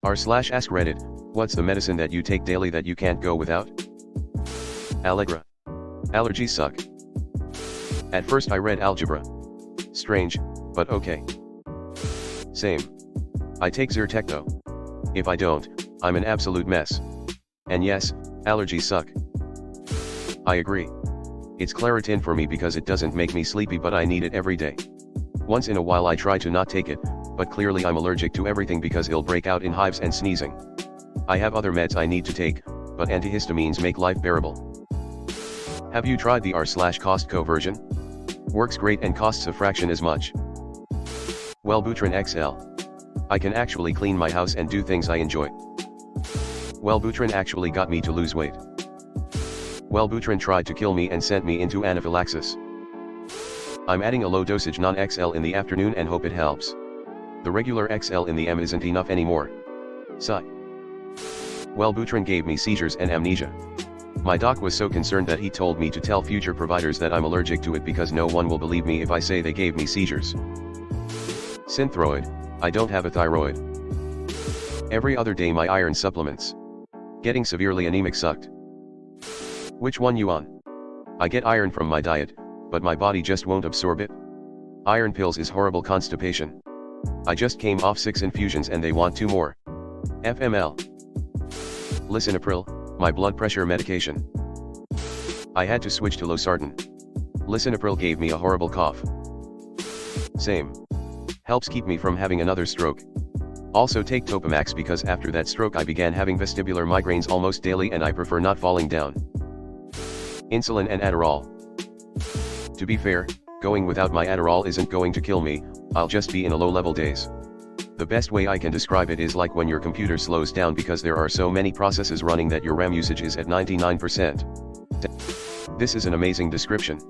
r/AskReddit, what's the medicine that you take daily that you can't go without? Allegra. Allergies suck. At first I read algebra. Strange, but okay. Same. I take Zyrtec though. If I don't, I'm an absolute mess. And yes, allergies suck. I agree. It's Claritin for me because it doesn't make me sleepy, but I need it every day. Once in a while I try to not take it, but clearly I'm allergic to everything because it'll break out in hives and sneezing. I have other meds I need to take, but antihistamines make life bearable. Have you tried the r/Costco version? Works great and costs a fraction as much. Wellbutrin XL. I can actually clean my house and do things I enjoy. Wellbutrin actually got me to lose weight. Wellbutrin tried to kill me and sent me into anaphylaxis. I'm adding a low dosage non-XL in the afternoon and hope it helps. The regular XL in the M isn't enough anymore. Sigh. Wellbutrin gave me seizures and amnesia. My doc was so concerned that he told me to tell future providers that I'm allergic to it because no one will believe me if I say they gave me seizures. Synthroid. I don't have a thyroid. Every other day my iron supplements. Getting severely anemic sucked. Which one you on? I get iron from my diet, but my body just won't absorb it. Iron pills is horrible constipation. I just came off 6 infusions and they want 2 more. FML. Lisinopril, my blood pressure medication. I had to switch to losartan. Lisinopril gave me a horrible cough. Same. Helps keep me from having another stroke. Also take Topamax because after that stroke I began having vestibular migraines almost daily and I prefer not falling down. Insulin and Adderall. To be fair, going without my Adderall isn't going to kill me, I'll just be in a low-level daze. The best way I can describe it is like when your computer slows down because there are so many processes running that your RAM usage is at 99%. This is an amazing description.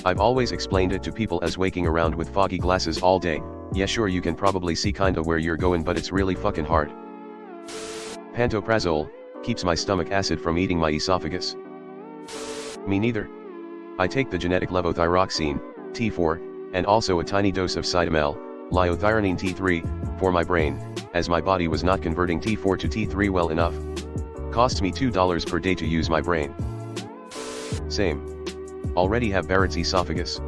I've always explained it to people as waking around with foggy glasses all day. Yeah, sure, you can probably see kinda where you're going, but it's really fucking hard. Pantoprazole keeps my stomach acid from eating my esophagus. Me neither. I take the genetic levothyroxine, T4, and also a tiny dose of Cytomel, liothyronine T3, for my brain, as my body was not converting T4 to T3 well enough. Costs me $2 per day to use my brain. Same. Already have Barrett's esophagus.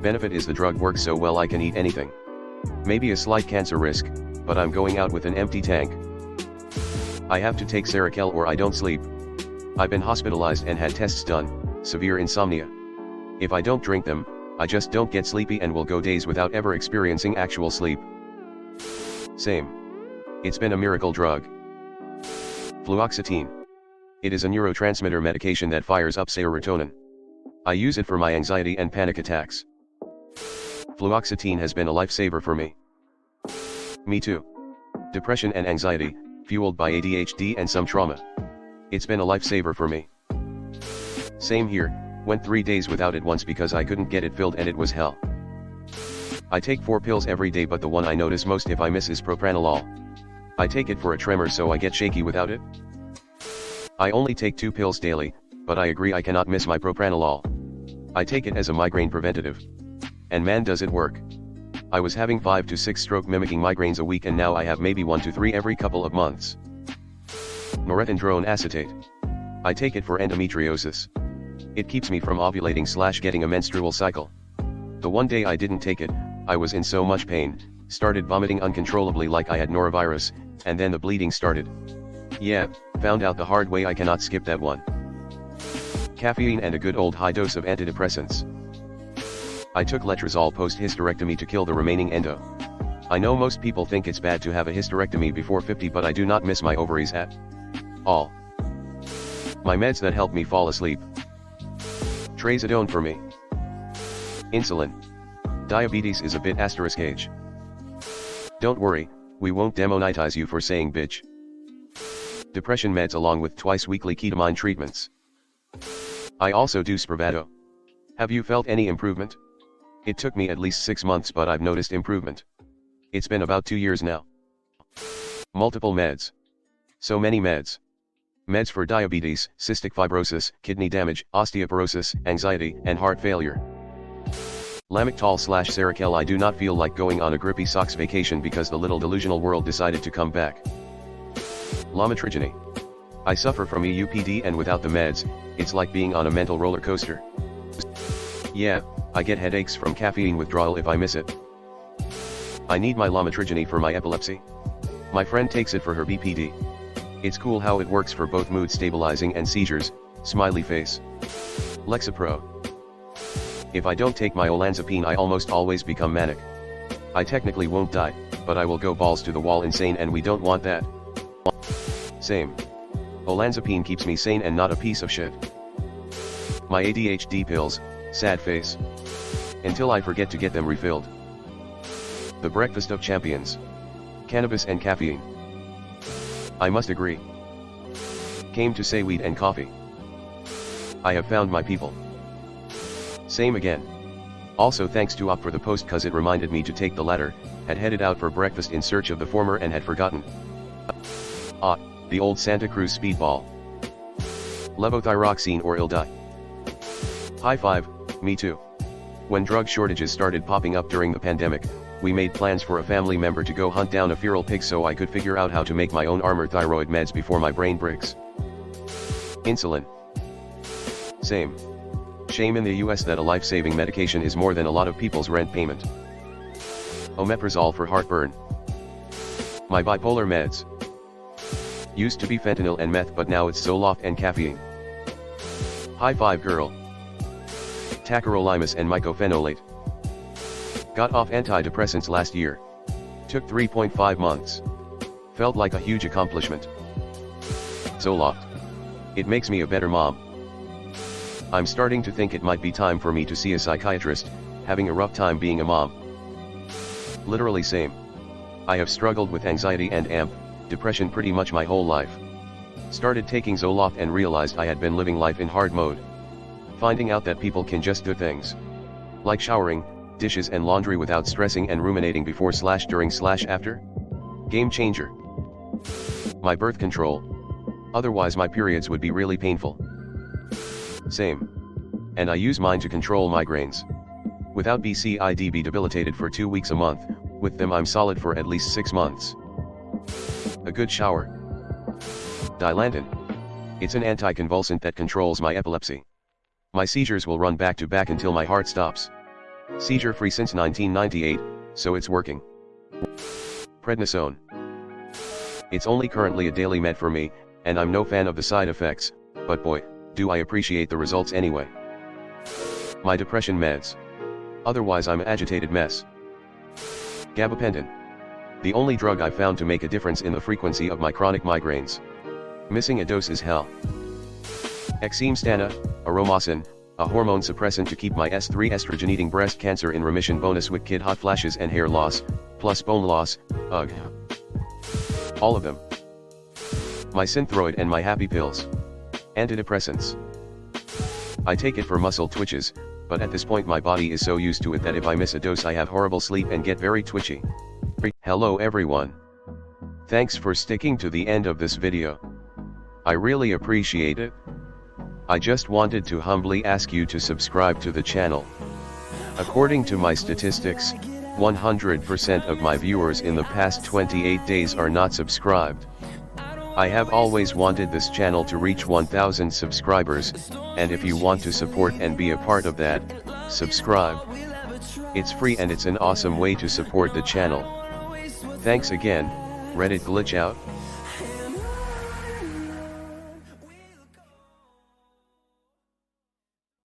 Benefit is the drug works so well I can eat anything. Maybe a slight cancer risk, but I'm going out with an empty tank. I have to take Seroquel or I don't sleep. I've been hospitalized and had tests done, severe insomnia. If I don't drink them, I just don't get sleepy and will go days without ever experiencing actual sleep. Same. It's been a miracle drug. Fluoxetine. It is a neurotransmitter medication that fires up serotonin. I use it for my anxiety and panic attacks. Fluoxetine has been a lifesaver for me. Me too. Depression and anxiety, fueled by ADHD and some trauma. It's been a lifesaver for me. Same here, went 3 days without it once because I couldn't get it filled and it was hell. I take 4 pills every day, but the one I notice most if I miss is propranolol. I take it for a tremor so I get shaky without it. I only take 2 pills daily, but I agree I cannot miss my propranolol. I take it as a migraine preventative. And man does it work. I was having 5 to 6 stroke mimicking migraines a week and now I have maybe 1 to 3 every couple of months. Norethindrone acetate. I take it for endometriosis. It keeps me from ovulating/getting a menstrual cycle. The one day I didn't take it, I was in so much pain, started vomiting uncontrollably like I had norovirus, and then the bleeding started. Yeah, found out the hard way I cannot skip that one. Caffeine and a good old high dose of antidepressants. I took letrozole post-hysterectomy to kill the remaining endo. I know most people think it's bad to have a hysterectomy before 50, but I do not miss my ovaries at all. My meds that help me fall asleep. Trazodone for me. Insulin. Diabetes is a bit *H. Don't worry, we won't demonetize you for saying bitch. Depression meds along with twice weekly ketamine treatments. I also do Spravato. Have you felt any improvement? It took me at least 6 months, but I've noticed improvement. It's been about 2 years now. Multiple meds. So many meds. Meds for diabetes, cystic fibrosis, kidney damage, osteoporosis, anxiety, and heart failure. Lamictal/Sarakel I do not feel like going on a grippy socks vacation because the little delusional world decided to come back. Lamitrigeny. I suffer from EUPD and without the meds, it's like being on a mental roller coaster. Yeah, I get headaches from caffeine withdrawal if I miss it. I need my Lamitrigeny for my epilepsy. My friend takes it for her BPD. It's cool how it works for both mood stabilizing and seizures, smiley face. Lexapro. If I don't take my olanzapine I almost always become manic. I technically won't die, but I will go balls to the wall insane and we don't want that. Same. Olanzapine keeps me sane and not a piece of shit. My ADHD pills, sad face. Until I forget to get them refilled. The breakfast of champions. Cannabis and caffeine. I must agree. Came to say weed and coffee. I have found my people. Same again. Also thanks to Op for the post cause it reminded me to take the latter, had headed out for breakfast in search of the former and had forgotten. The old Santa Cruz speedball. Levothyroxine or I'll die. High five, me too. When drug shortages started popping up during the pandemic, we made plans for a family member to go hunt down a feral pig so I could figure out how to make my own armor thyroid meds before my brain breaks. Insulin. Same. Shame in the US that a life-saving medication is more than a lot of people's rent payment. Omeprazole for heartburn. My bipolar meds. Used to be fentanyl and meth but now it's Zoloft and caffeine. High five girl. Tacrolimus and mycophenolate. Got off antidepressants last year. Took 3.5 months. Felt like a huge accomplishment. Zoloft. It makes me a better mom. I'm starting to think it might be time for me to see a psychiatrist, having a rough time being a mom. Literally same. I have struggled with anxiety and depression pretty much my whole life. Started taking Zoloft and realized I had been living life in hard mode. Finding out that people can just do things. Like showering, dishes and laundry without stressing and ruminating before/during/after. Game changer. My birth control. Otherwise my periods would be really painful. Same. And I use mine to control migraines. Without BCID be debilitated for 2 weeks a month, with them I'm solid for at least 6 months. A good shower. Dilantin. It's an anticonvulsant that controls my epilepsy. My seizures will run back to back until my heart stops. Seizure free since 1998, so it's working. Prednisone. It's only currently a daily med for me, and I'm no fan of the side effects, but boy, do I appreciate the results anyway. My depression meds. Otherwise I'm an agitated mess. Gabapentin. The only drug I've found to make a difference in the frequency of my chronic migraines. Missing a dose is hell. Exemestana, aromasin, a hormone suppressant to keep my S3 estrogen-eating breast cancer in remission. Bonus with kid hot flashes and hair loss, plus bone loss, ugh. All of them. My Synthroid and my happy pills. Antidepressants. I take it for muscle twitches, but at this point my body is so used to it that if I miss a dose I have horrible sleep and get very twitchy. Hello everyone. Thanks for sticking to the end of this video. I really appreciate it. I just wanted to humbly ask you to subscribe to the channel. According to my statistics, 100% of my viewers in the past 28 days are not subscribed. I have always wanted this channel to reach 1000 subscribers, and if you want to support and be a part of that, subscribe. It's free and it's an awesome way to support the channel. Thanks again, Reddit glitch out.